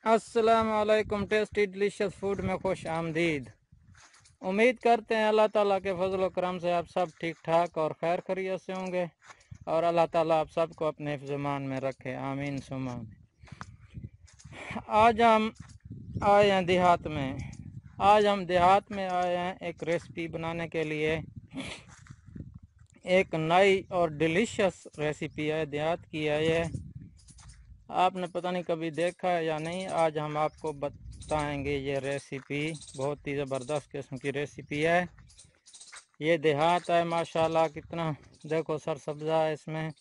अस्सलामुअलैकुम। Tasty delicious food में खुश आमदीद। उम्मीद करते हैं अल्लाह ताला के फजल करम से आप सब ठीक ठाक और खैर खैरियत से होंगे और अल्लाह ताला आप सबको अपने हिफ्ज़-ए-मान में रखे, आमीन सुम्मा आमीन। आज हम आए हैं देहात में। आए हैं एक रेसिपी बनाने के लिए। एक नई और डिलीशियस रेसिपी है, देहात की है ये। आपने पता नहीं कभी देखा है या नहीं। आज हम आपको बताएंगे ये रेसिपी। बहुत ही ज़बरदस्त किस्म की रेसिपी है। ये देहात है माशाल्लाह, कितना देखो सरसब्ज़ा है इसमें।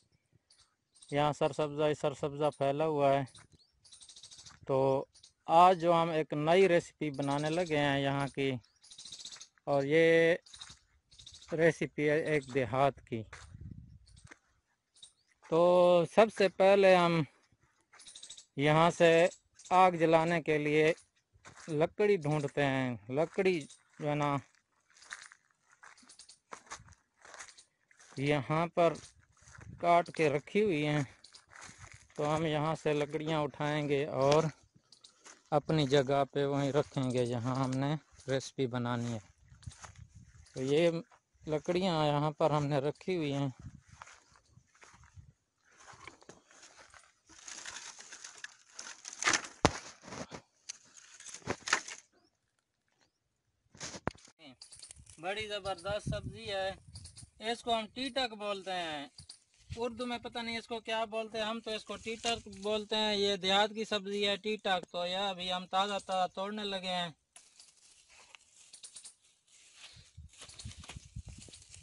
यहाँ सरसब्ज़ा फैला हुआ है। तो आज जो हम एक नई रेसिपी बनाने लगे हैं यहाँ की, और ये रेसिपी है एक देहात की। तो सबसे पहले हम यहाँ से आग जलाने के लिए लकड़ी ढूंढते हैं। लकड़ी जो है ना यहाँ पर काट के रखी हुई हैं। तो हम यहाँ से लकड़ियाँ उठाएंगे और अपनी जगह पे वहीं रखेंगे जहाँ हमने रेसिपी बनानी है। तो ये लकड़ियाँ यहाँ पर हमने रखी हुई हैं। बड़ी ज़बरदस्त सब्ज़ी है। इसको हम टीटक बोलते हैं। उर्दू में पता नहीं इसको क्या बोलते हैं, हम तो इसको टीटक बोलते हैं। ये देहात की सब्ज़ी है टीटक। तो यह अभी हम ताज़ा तोड़ने लगे हैं।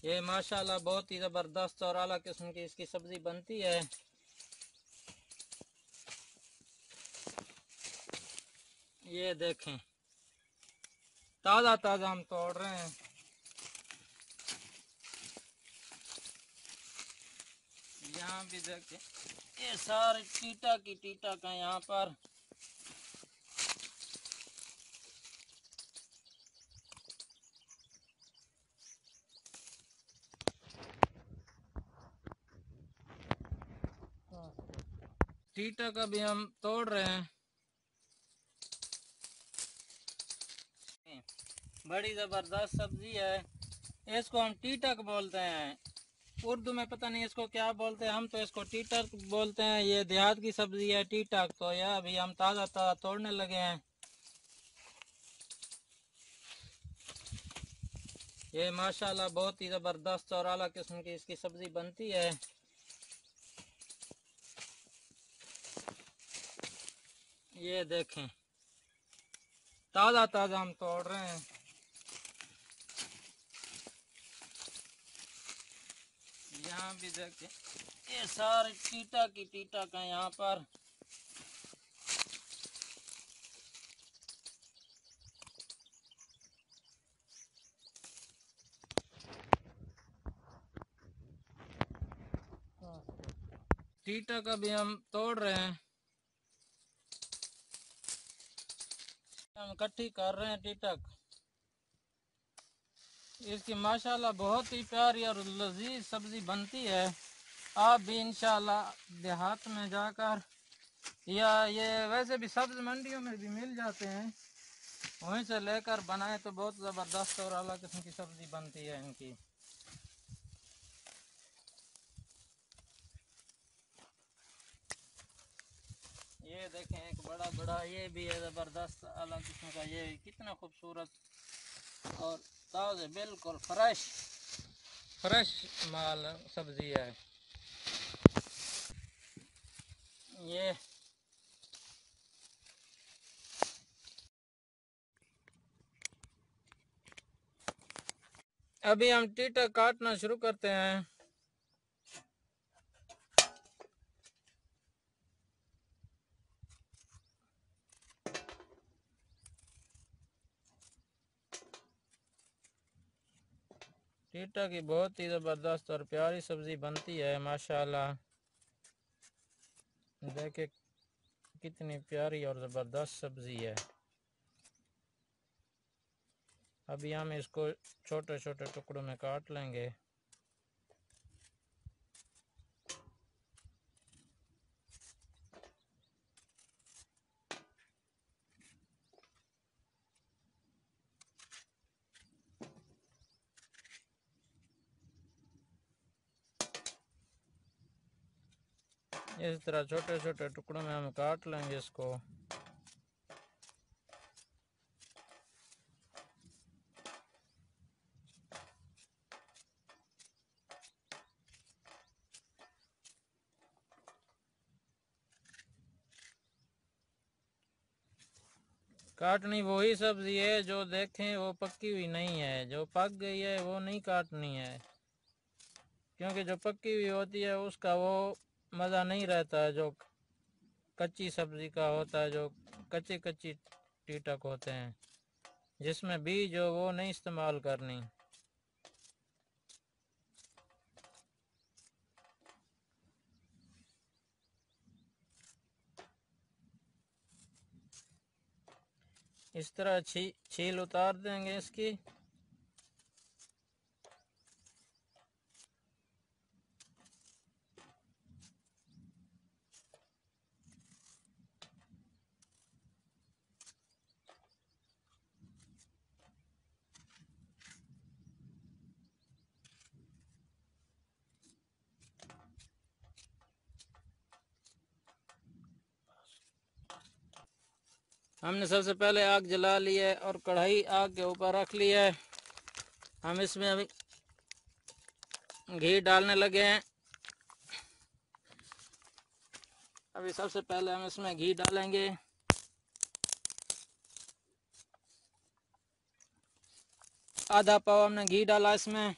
ये माशाल्लाह बहुत ही ज़बरदस्त और आला किस्म की इसकी सब्ज़ी बनती है। ये देखें, ताज़ा हम तोड़ रहे हैं। यहाँ भी देखें, ये सारे टीटक हैं यहाँ पर। टीटक अभी हम तोड़ रहे हैं। बड़ी ज़बरदस्त सब्ज़ी है। इसको हम टीटक बोलते हैं। उर्दू में पता नहीं इसको क्या बोलते हैं, हम तो इसको टीटक बोलते हैं। ये देहात की सब्ज़ी है टीटक। तो यह अभी हम ताज़ा तोड़ने लगे हैं। ये माशाल्लाह बहुत ही ज़बरदस्त और आला किस्म की इसकी सब्ज़ी बनती है। ये देखें, ताज़ा हम तोड़ रहे हैं। यहाँ भी देखें, ये सारे टीटक हैं यहाँ पर। टीटक अभी हम तोड़ रहे हैं। हम इकट्ठी कर रहे हैं टीटक। इसकी माशाल्लाह बहुत ही प्यारी और लजीज सब्ज़ी बनती है। आप भी इंशाल्लाह देहात में जाकर, या ये वैसे भी सब्ज़ मंडियों में भी मिल जाते हैं, वहीं से लेकर बनाए तो बहुत ज़बरदस्त और अलग किस्म की सब्ज़ी बनती है इनकी। ये देखें, एक बड़ा ये भी है ज़बरदस्त अलग किस्म का। ये कितना खूबसूरत और ताज़े बिल्कुल फ्रेश माल सब्ज़ी है ये। अभी हम टीटक काटना शुरू करते हैं। टीटक की बहुत ही ज़बरदस्त और प्यारी सब्ज़ी बनती है माशाल्लाह। देखे कितनी प्यारी और ज़बरदस्त सब्ज़ी है। अभी हम इसको छोटे छोटे टुकड़ों में काट लेंगे। इस तरह छोटे छोटे टुकड़ों में हम काट लेंगे इसको। काटनी वही सब्जी है जो देखें वो पक्की हुई नहीं है, जो पक गई है वो नहीं काटनी है, क्योंकि जो पक्की हुई होती है उसका वो मज़ा नहीं रहता है जो कच्ची सब्जी का होता है, जो कच्ची कच्ची टीटक होते हैं जिसमें बीज हो वो नहीं इस्तेमाल करनी। इस तरह छील उतार देंगे इसकी। हमने सबसे पहले आग जला ली है और कढ़ाई आग के ऊपर रख ली है। हम इसमें अभी घी डालने लगे हैं। अभी सबसे पहले हम इसमें घी डालेंगे। आधा पाव हमने घी डाला इसमें।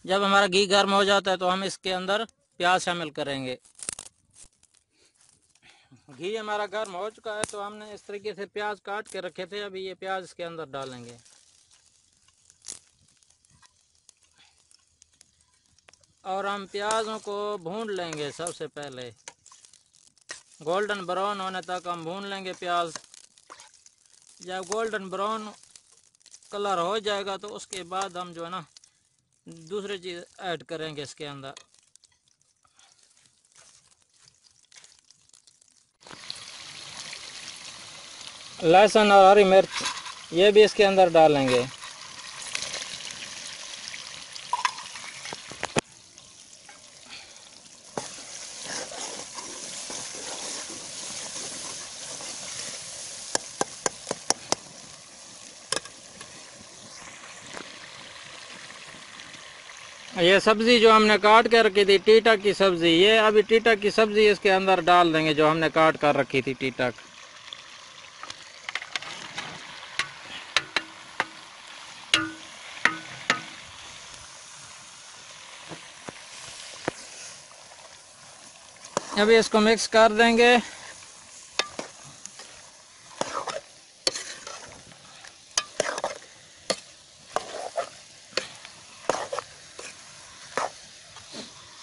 जब हमारा घी गर्म हो जाता है तो हम इसके अंदर प्याज शामिल करेंगे। घी हमारा गर्म हो चुका है तो हमने इस तरीके से प्याज काट के रखे थे, अभी ये प्याज इसके अंदर डालेंगे। और हम प्याजों को भून लेंगे। सबसे पहले गोल्डन ब्राउन होने तक हम भून लेंगे प्याज। जब गोल्डन ब्राउन कलर हो जाएगा तो उसके बाद हम जो है ना दूसरी चीज़ ऐड करेंगे इसके अंदर। लहसुन और हरी मिर्च ये भी इसके अंदर डालेंगे। ये सब्ज़ी जो हमने काट कर रखी थी टीटक की सब्ज़ी, ये अभी टीटक की सब्ज़ी इसके अंदर डाल देंगे जो हमने काट कर रखी थी टीटक। अभी इसको मिक्स कर देंगे।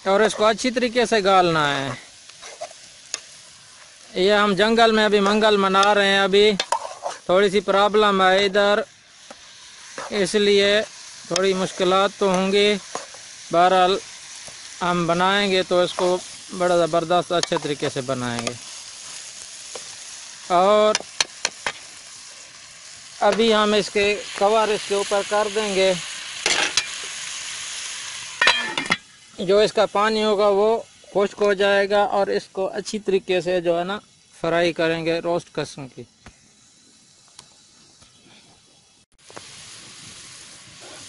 और इसको अच्छी तरीके से गालना है। ये हम जंगल में अभी मंगल मना रहे हैं, अभी थोड़ी सी प्रॉब्लम है इधर, इसलिए थोड़ी मुश्किलात तो होंगी। बहरहाल हम बनाएंगे तो इसको बड़ा ज़बरदस्त अच्छे तरीके से बनाएंगे। और अभी हम इसके कवर इसके ऊपर कर देंगे। जो इसका पानी होगा वो खुश्क हो जाएगा और इसको अच्छी तरीके से जो है ना फ्राई करेंगे रोस्ट किस्म की।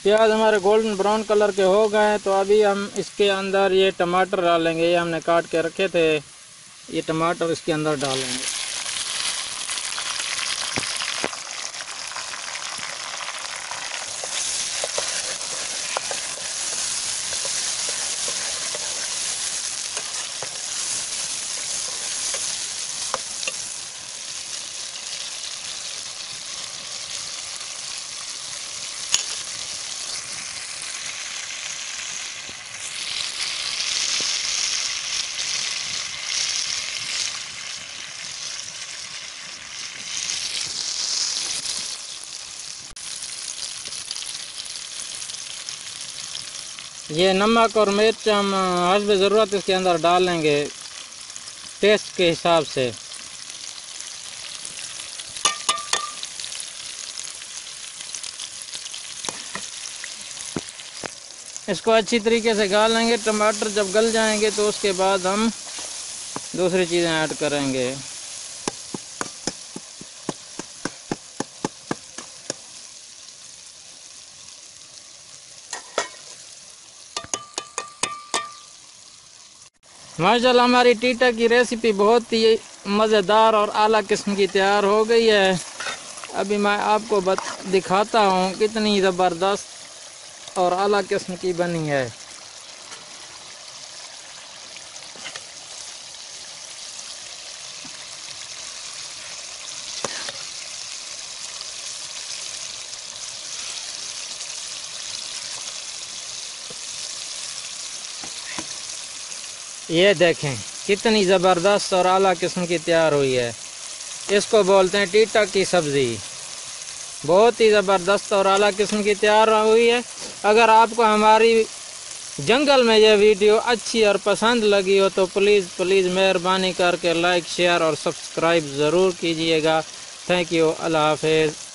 प्याज हमारे गोल्डन ब्राउन कलर के हो गए हैं तो अभी हम इसके अंदर ये टमाटर डालेंगे। ये हमने काट के रखे थे, ये टमाटर इसके अंदर डालेंगे। ये नमक और मिर्च हम हस्ब ज़रूरत इसके अंदर डालेंगे टेस्ट के हिसाब से। इसको अच्छी तरीके से गाल लेंगे। टमाटर जब गल जाएंगे तो उसके बाद हम दूसरी चीज़ें ऐड करेंगे। माशाल्लाह हमारी टीटा की रेसिपी बहुत ही मज़ेदार और आला किस्म की तैयार हो गई है। अभी मैं आपको दिखाता हूँ कितनी ज़बरदस्त और आला किस्म की बनी है। ये देखें कितनी ज़बरदस्त और आला किस्म की तैयार हुई है। इसको बोलते हैं टीटा की सब्ज़ी। बहुत ही ज़बरदस्त और आला किस्म की तैयार हुई है। अगर आपको हमारी जंगल में यह वीडियो अच्छी और पसंद लगी हो तो प्लीज़ मेहरबानी करके लाइक शेयर और सब्सक्राइब ज़रूर कीजिएगा। Thank you. अल्लाह हाफ़िज़।